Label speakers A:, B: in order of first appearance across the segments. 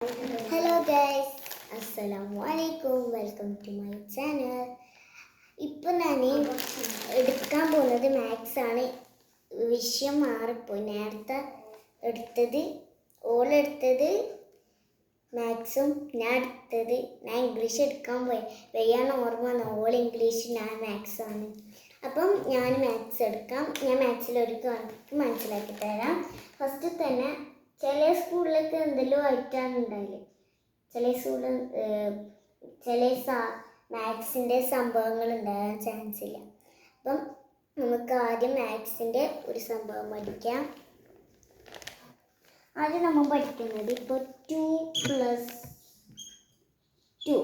A: Hello guys, Assalamualaikum. Welcome to my channel. ഇപ്പോൾ ഞാൻ എടുക്കാൻ പോകുന്നത് മാത്സ് ആണ്. വിഷയം മാറിപ്പോയി. നേരത്തെ എടുത്തത് ഓളെടുത്തത് മാത്സും ഞാൻ ഇംഗ്ലീഷ് എടുക്കാൻ പോയി. വയ്യാണ് ഓർമ്മ വന്നു. ഓൾ ഇംഗ്ലീഷ് ഞാൻ മാത്സ് ആണ്. അപ്പം ഞാൻ മാത്സ് എടുക്കാം. ഞാൻ മാത്സിൽ ഒരു കണക്ക് മനസ്സിലാക്കി തരാം. ഫസ്റ്റ് തന്നെ ചില സ്കൂളിലൊക്കെ എന്തെല്ലോ ആയിട്ടാണ് ഉണ്ടായില്ലേ, ചില മാത്സിൻ്റെ സംഭവങ്ങൾ ഉണ്ടാകാൻ ചാൻസ് ഇല്ല. അപ്പം നമുക്ക് ആദ്യം മാത്സിൻ്റെ ഒരു സംഭവം പഠിക്കാം. ആദ്യം നമ്മൾ പഠിക്കുന്നത് ഇപ്പോൾ 2+2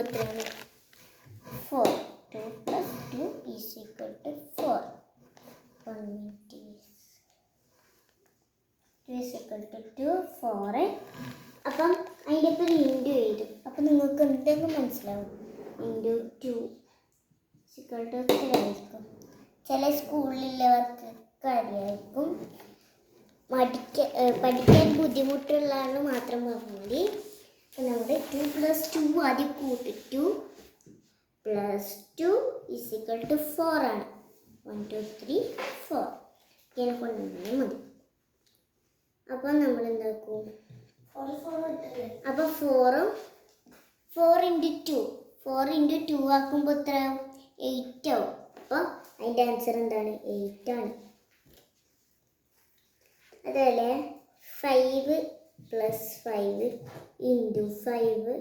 A: എത്രയാണ്? 4. 2+2 = 4. 2 = 4. അപ്പം അതിൻ്റെ ഇപ്പോൾ ഇൻറ്റു എഴുതും. അപ്പം നിങ്ങൾക്ക് എന്തെങ്കിലും മനസ്സിലാവും. × 2 എത്രയായിരിക്കും? ചില സ്കൂളിലുള്ളവർക്ക് അറിയായിരിക്കും. പഠിക്കാൻ ബുദ്ധിമുട്ടുള്ളതാണ് മാത്രം പറഞ്ഞാൽ മതി. അപ്പം നമ്മുടെ 2+2 ആദ്യം കൂട്ടി 2+2 = 4 ആണ്. 1 2 3 4 ഇങ്ങനെ കൊണ്ടുവന്നാൽ മതി. അപ്പം നമ്മൾ എന്താക്കും? അപ്പോൾ 4 × 2 ആക്കുമ്പോൾ എത്രയാവും? 8 ആവും. അപ്പോൾ അതിൻ്റെ ആൻസർ എന്താണ്? 8 ആണ്. അതുപോലെ 5 + 5 × 5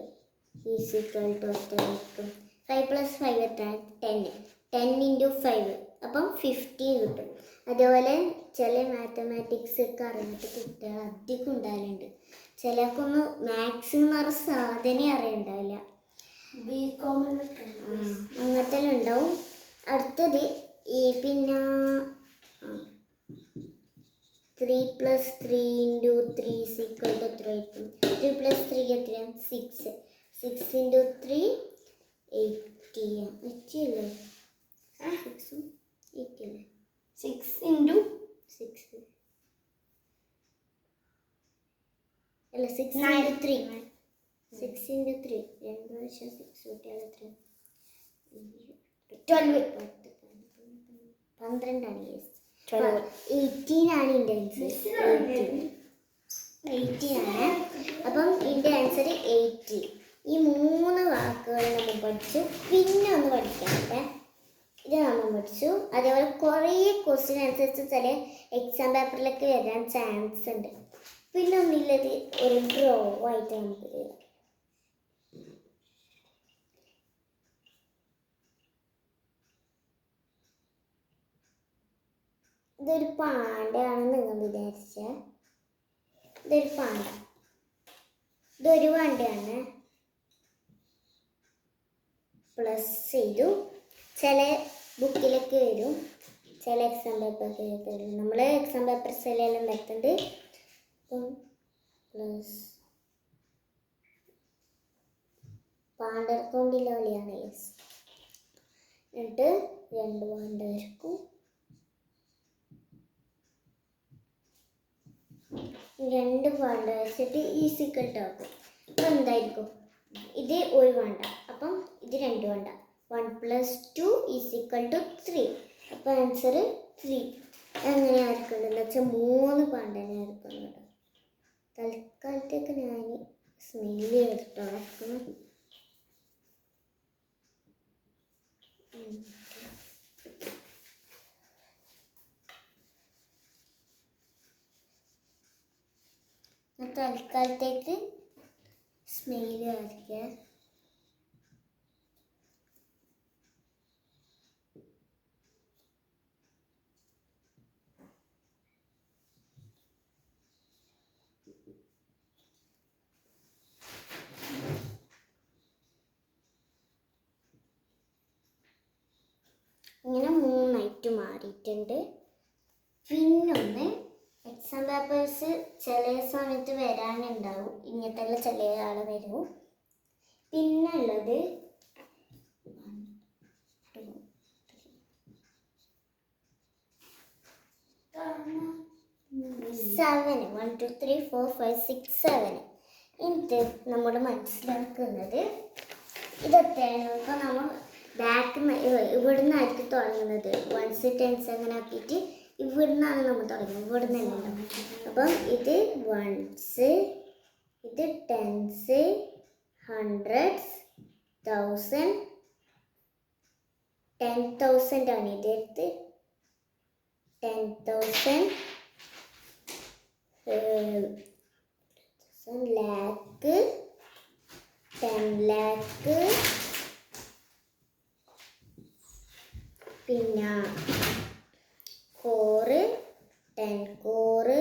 A: എത്രയായിരിക്കും? 5 + 5 എത്ര? 10. 10 × 5 അപ്പം 15 കിട്ടും. അതുപോലെ ചില മാത്തമാറ്റിക്സ് ഒക്കെ അറിയാത്ത കുട്ടികൾ അധികം ഉണ്ടാകലുണ്ട്. ചിലർക്കൊന്നും മാത്സ് എന്ന് പറഞ്ഞ സാധനം അറിയണ്ടാവില്ല. അങ്ങനത്തെ ഉണ്ടാവും. അടുത്തത് പിന്നെ 3 + 3 × 3 = എത്രയായിരിക്കും? 3 + 3 എത്രയാണ്? 6. 6 × 3 80 അല്ലേ? 6 × 6 അല്ല 6 × 3 6 × 3 2 പ്രാവശ്യം 6 കൂട്ടിയാൽ എത്ര? 12 ആണ്. 18 ആണ് ഇതിൻ്റെ ആൻസർ. 18 ആണ്. അപ്പം ഇതിൻ്റെ ആൻസർ 80. ഈ 3 വാക്കുകൾ നമ്മൾ പഠിച്ചു. പിന്നെ ഒന്ന് പഠിക്കാനുണ്ട്. ഇത് നമ്മൾ പഠിച്ചു. അതേപോലെ കുറേ ക്വസ്റ്റ്യൻ ആൻസേഴ്സ് ചില എക്സാം പേപ്പറിലൊക്കെ വരാൻ ചാൻസ് ഉണ്ട്. പിന്നെ ഒന്നില്ലത് ഒരു ഡ്രോ ആയിട്ട് നമുക്ക് തരാം. ഇതൊരു പാണ്ടയാണെന്ന് നിങ്ങൾ വിചാരിച്ച ഇതൊരു പാണ്ട. ഇതൊരു പാണ്ടയാണ്. പ്ലസ് ചെയ്തു. ചില ബുക്കിലൊക്കെ വരും, ചില എക്സാം പേപ്പറിലൊക്കെ വരും. നമ്മൾ എക്സാം പേപ്പർസ് എല്ലാം വരുത്തുന്നുണ്ട്. അപ്പം പ്ലസ് പാണ്ടർക്കൊണ്ടില്ല പോലെയാണ്. യെസ്. എന്നിട്ട് 2 പാണ്ട വരക്കും. 2 പാണ്ട വരച്ചിട്ട് = ആക്കും. അപ്പം എന്തായിരിക്കും? ഇത് ഒരു പാണ്ട, അപ്പം ഇത് 2 പാണ്ട. 1 + 2 = 3. അപ്പോൾ ആൻസർ 3. എങ്ങനെ ആയിരിക്കുന്നത് എന്ന് വെച്ചാൽ 3 പാണ്ടനെ ആയിരിക്കുന്നത്. തൽക്കാലത്തേക്ക് ഞാൻ സ്മെയിൽ ചെയ്തിട്ടോ വയ്ക്കണം. തൽക്കാലത്തേക്ക് സ്മെയിൽ വരയ്ക്കുക. ഇങ്ങനെ 3 ആയിട്ട് മാറിയിട്ടുണ്ട്. പിന്നൊന്ന് എക്സാം പേപ്പേഴ്സ് ചില സമയത്ത് വരാനുണ്ടാവും. ഇങ്ങനത്തെ ചില ആൾ വരും. പിന്നുള്ളത് 7 1 2 3 4 5 6 7 ഇത് നമ്മൾ മനസ്സിലാക്കുന്നത് ഇതെത്രയാണ്. ഇപ്പോൾ നമ്മൾ ഇവിടുന്ന് ആയിരിക്കും തുടങ്ങുന്നത്. വൺസ് ടെൻസ് അങ്ങനെ ആക്കിയിട്ട് ഇവിടുന്നാണ് നമ്മൾ തുടങ്ങുന്നത്. ഇവിടുന്ന് തന്നെ. അപ്പം ഇത് വൺസ്, ഇത് ടെൻസ്, ഹൺഡ്രഡ്സ്, 1000, 10,000 ആണ് ഇതെടുത്ത്. 10,000, ലാക്ക്, 10 ലാക്ക്, പിന്നെ 4, 10 കോറ്,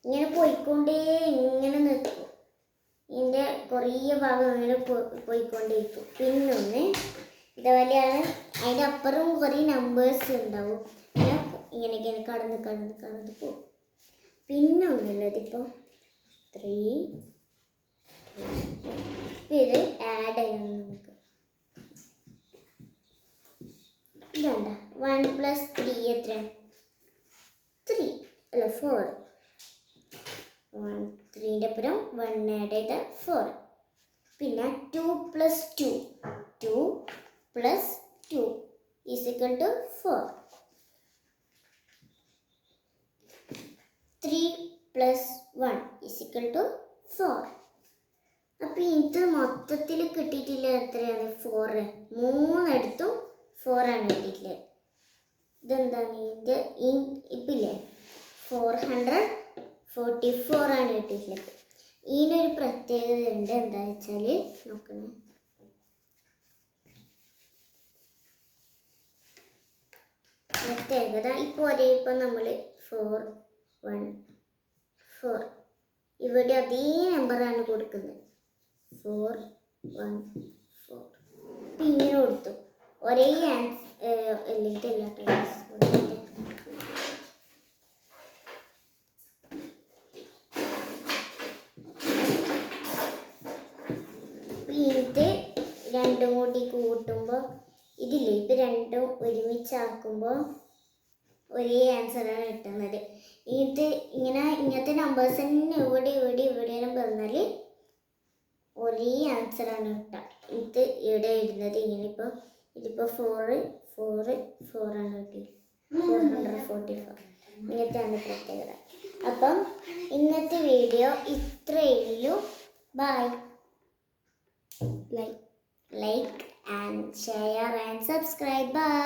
A: ഇങ്ങനെ പോയിക്കൊണ്ടേ ഇങ്ങനെ നിൽക്കും. ഇതിൻ്റെ കുറേ ഭാഗം അങ്ങനെ പോയിക്കൊണ്ടേയിരിക്കും. പിന്നൊന്ന് ഇതേപോലെയാണ്. അതിൻ്റെ അപ്പുറം കുറേ നമ്പേഴ്സ് ഉണ്ടാവും. ഇങ്ങനെ ഇങ്ങനെ കടന്ന് പോകും. പിന്നൊന്നുള്ളത് ഇപ്പോൾ 3, ഇത് ആഡ് ചെയ്യണം നമുക്ക്. ഇതണ്ട 1 + 3 എത്രയാണ്? 3 അല്ല 4. 3ൻ്റെ അപ്പുറം 1 ആഡ് ചെയ്ത 4. പിന്നെ 2 + 2, 2 + 2 = 4. 3 + 1 = 4. അപ്പം ഇത് മൊത്തത്തിൽ കിട്ടിയിട്ടില്ല. എത്രയാണ്? 4. 3 4 ആണ് കിട്ടിയിട്ടില്ലേ. ഇതെന്താണ്? ഇത് ഇപ്പില്ലേ 444 ആണ് കിട്ടിയിട്ടുള്ളത്. ഇതിനൊരു പ്രത്യേകത ഉണ്ട്. എന്താ വെച്ചാൽ നോക്കണം, പ്രത്യേകത ഇപ്പോൾ നമ്മൾ 4 1 4 ഇവിടെ അതേ നമ്പറാണ് കൊടുക്കുന്നത്. 4 1 4 ഇപ്പം ഇങ്ങനെ കൊടുത്തു. ഒരേ അല്ലെങ്കിൽ എല്ലാ ഇത് രണ്ടും കൂടി കൂട്ടുമ്പോൾ ഇതില്ലേ, ഇത് രണ്ടും ഒരുമിച്ചാക്കുമ്പോൾ ഒരേ ആൻസറാണ് കിട്ടുന്നത്. ഇത് ഇങ്ങനത്തെ നമ്പേഴ്സ് തന്നെ എവിടെയെങ്കിലും പറഞ്ഞാൽ ഒരേ ആൻസറാണ് കിട്ടുക. ഇത് ഇവിടെ എഴുതുന്നത് ഇങ്ങനെ. ഇതിപ്പോൾ 4 4 4 ആണ് കിട്ടിയത്. 444. ഇങ്ങനത്തെയാണ് പ്രത്യേകത. അപ്പം ഇന്നത്തെ വീഡിയോ ഇത്രയേ ഉള്ളൂ. By. Like and share and subscribe. Bye.